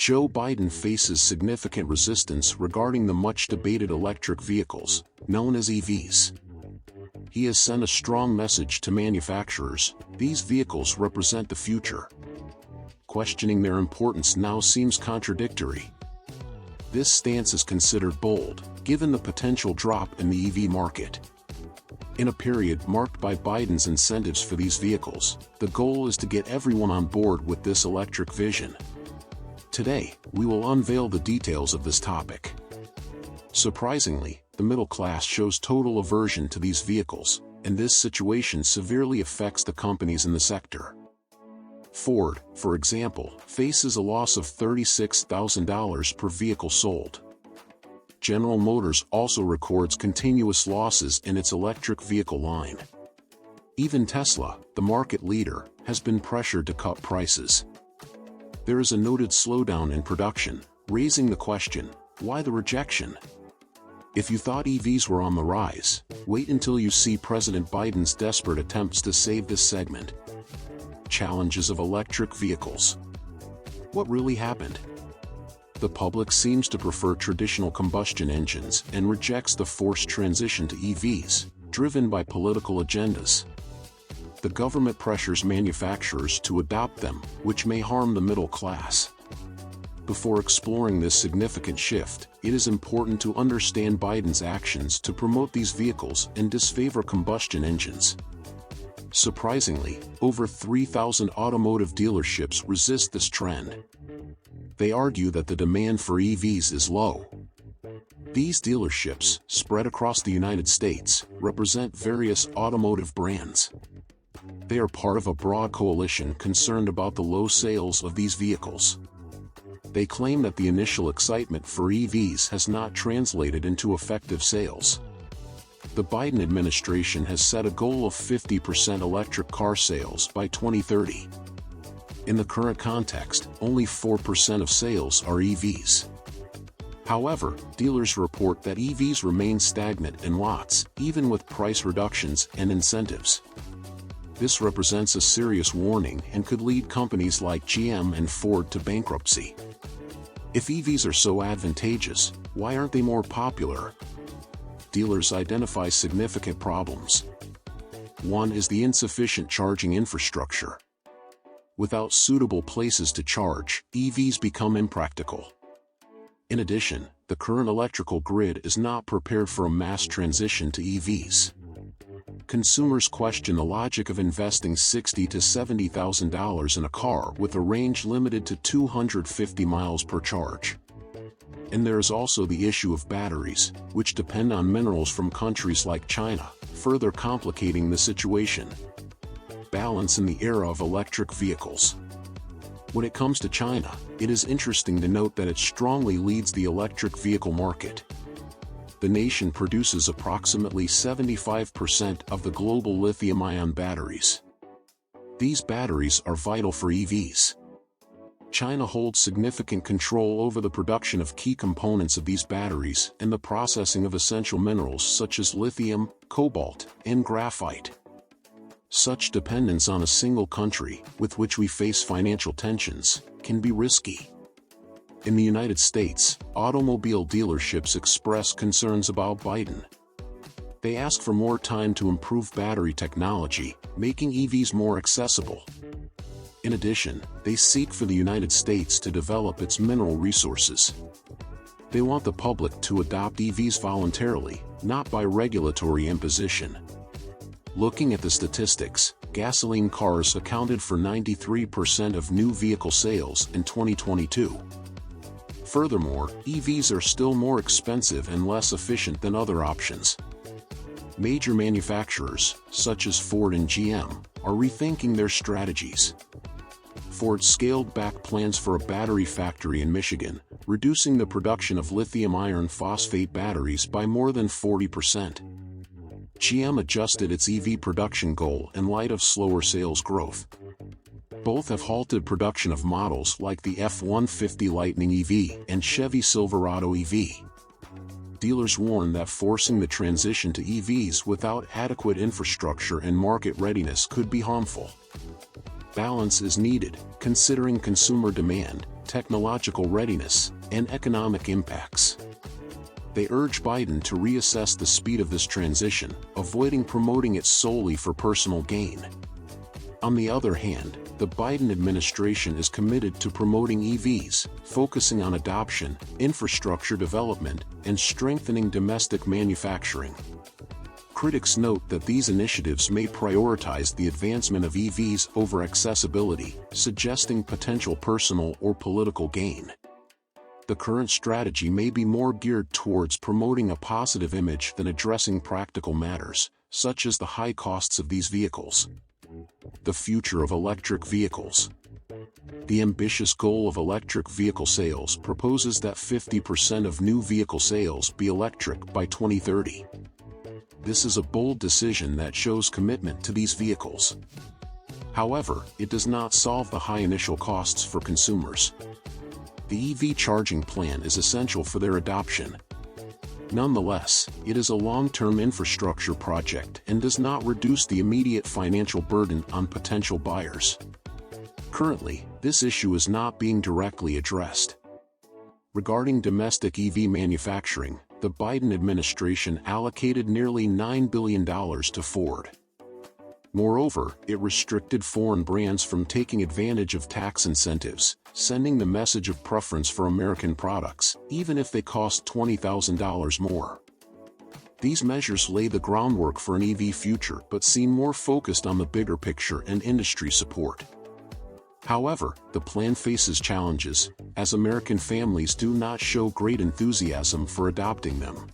Joe Biden faces significant resistance regarding the much-debated electric vehicles, known as EVs. He has sent a strong message to manufacturers: these vehicles represent the future. Questioning their importance now seems contradictory. This stance is considered bold, given the potential drop in the EV market. In a period marked by Biden's incentives for these vehicles, the goal is to get everyone on board with this electric vision. Today, we will unveil the details of this topic. Surprisingly, the middle class shows total aversion to these vehicles, and this situation severely affects the companies in the sector. Ford, for example, faces a loss of $36,000 per vehicle sold. General Motors also records continuous losses in its electric vehicle line. Even Tesla, the market leader, has been pressured to cut prices. There is a noted slowdown in production, raising the question, why the rejection? If you thought EVs were on the rise, wait until you see President Biden's desperate attempts to save this segment. Challenges of electric vehicles. What really happened? The public seems to prefer traditional combustion engines and rejects the forced transition to EVs, driven by political agendas. The government pressures manufacturers to adopt them, which may harm the middle class. Before exploring this significant shift, it is important to understand Biden's actions to promote these vehicles and disfavor combustion engines. Surprisingly, over 3,000 automotive dealerships resist this trend. They argue that the demand for EVs is low. These dealerships, spread across the United States, represent various automotive brands. They are part of a broad coalition concerned about the low sales of these vehicles. They claim that the initial excitement for EVs has not translated into effective sales. The Biden administration has set a goal of 50% electric car sales by 2030. In the current context, only 4% of sales are EVs. However, dealers report that EVs remain stagnant in lots, even with price reductions and incentives. This represents a serious warning and could lead companies like GM and Ford to bankruptcy. If EVs are so advantageous, why aren't they more popular? Dealers identify significant problems. One is the insufficient charging infrastructure. Without suitable places to charge, EVs become impractical. In addition, the current electrical grid is not prepared for a mass transition to EVs. Consumers question the logic of investing $60,000 to $70,000 in a car with a range limited to 250 miles per charge. And there is also the issue of batteries, which depend on minerals from countries like China, further complicating the situation. Balance in the era of electric vehicles. When it comes to China, it is interesting to note that it strongly leads the electric vehicle market. The nation produces approximately 75% of the global lithium-ion batteries. These batteries are vital for EVs. China holds significant control over the production of key components of these batteries and the processing of essential minerals such as lithium, cobalt, and graphite. Such dependence on a single country, with which we face financial tensions, can be risky. In the United States, automobile dealerships express concerns about Biden. They ask for more time to improve battery technology, making EVs more accessible. In addition, they seek for the United States to develop its mineral resources. They want the public to adopt EVs voluntarily, not by regulatory imposition. Looking at the statistics, gasoline cars accounted for 93% of new vehicle sales in 2022. Furthermore, EVs are still more expensive and less efficient than other options. Major manufacturers, such as Ford and GM, are rethinking their strategies. Ford scaled back plans for a battery factory in Michigan, reducing the production of lithium iron phosphate batteries by more than 40%. GM adjusted its EV production goal in light of slower sales growth. Both have halted production of models like the F-150 Lightning EV and Chevy Silverado EV. Dealers warn that forcing the transition to EVs without adequate infrastructure and market readiness could be harmful. Balance is needed, considering consumer demand, technological readiness, and economic impacts. They urge Biden to reassess the speed of this transition, avoiding promoting it solely for personal gain. On the other hand, the Biden administration is committed to promoting EVs, focusing on adoption, infrastructure development, and strengthening domestic manufacturing. Critics note that these initiatives may prioritize the advancement of EVs over accessibility, suggesting potential personal or political gain. The current strategy may be more geared towards promoting a positive image than addressing practical matters, such as the high costs of these vehicles. The future of electric vehicles. The ambitious goal of electric vehicle sales proposes that 50% of new vehicle sales be electric by 2030. This is a bold decision that shows commitment to these vehicles. However, it does not solve the high initial costs for consumers. The EV charging plan is essential for their adoption. Nonetheless, it is a long-term infrastructure project and does not reduce the immediate financial burden on potential buyers. Currently, this issue is not being directly addressed. Regarding domestic EV manufacturing, the Biden administration allocated nearly $9 billion to Ford. Moreover, it restricted foreign brands from taking advantage of tax incentives, sending the message of preference for American products, even if they cost $20,000 more. These measures lay the groundwork for an EV future but seem more focused on the bigger picture and industry support. However, the plan faces challenges, as American families do not show great enthusiasm for adopting them.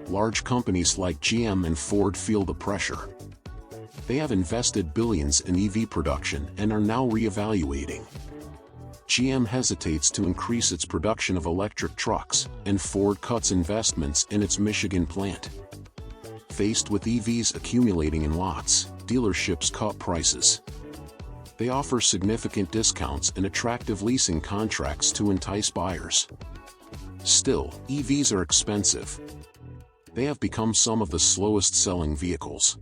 Large companies like GM and Ford feel the pressure. They have invested billions in EV production and are now reevaluating. GM hesitates to increase its production of electric trucks, and Ford cuts investments in its Michigan plant. Faced with EVs accumulating in lots, dealerships cut prices. They offer significant discounts and attractive leasing contracts to entice buyers. Still, EVs are expensive. They have become some of the slowest-selling vehicles.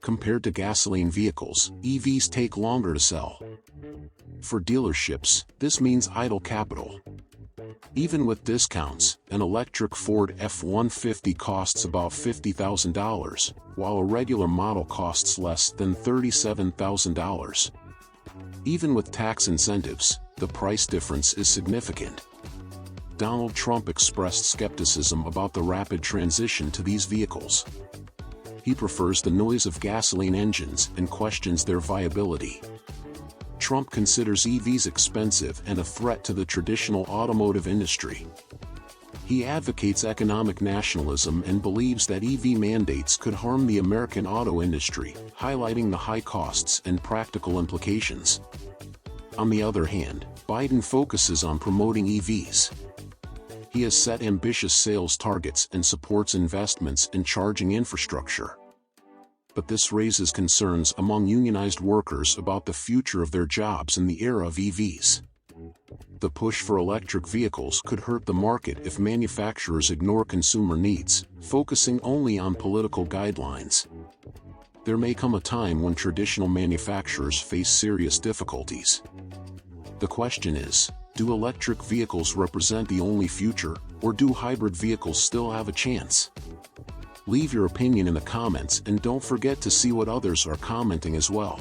Compared to gasoline vehicles, EVs take longer to sell. For dealerships, this means idle capital. Even with discounts, an electric Ford F-150 costs about $50,000, while a regular model costs less than $37,000. Even with tax incentives, the price difference is significant. Donald Trump expressed skepticism about the rapid transition to these vehicles. He prefers the noise of gasoline engines and questions their viability. Trump considers EVs expensive and a threat to the traditional automotive industry. He advocates economic nationalism and believes that EV mandates could harm the American auto industry, highlighting the high costs and practical implications. On the other hand, Biden focuses on promoting EVs. He has set ambitious sales targets and supports investments in charging infrastructure. But this raises concerns among unionized workers about the future of their jobs in the era of EVs. The push for electric vehicles could hurt the market if manufacturers ignore consumer needs, focusing only on political guidelines. There may come a time when traditional manufacturers face serious difficulties. The question is, do electric vehicles represent the only future, or do hybrid vehicles still have a chance? Leave your opinion in the comments and don't forget to see what others are commenting as well.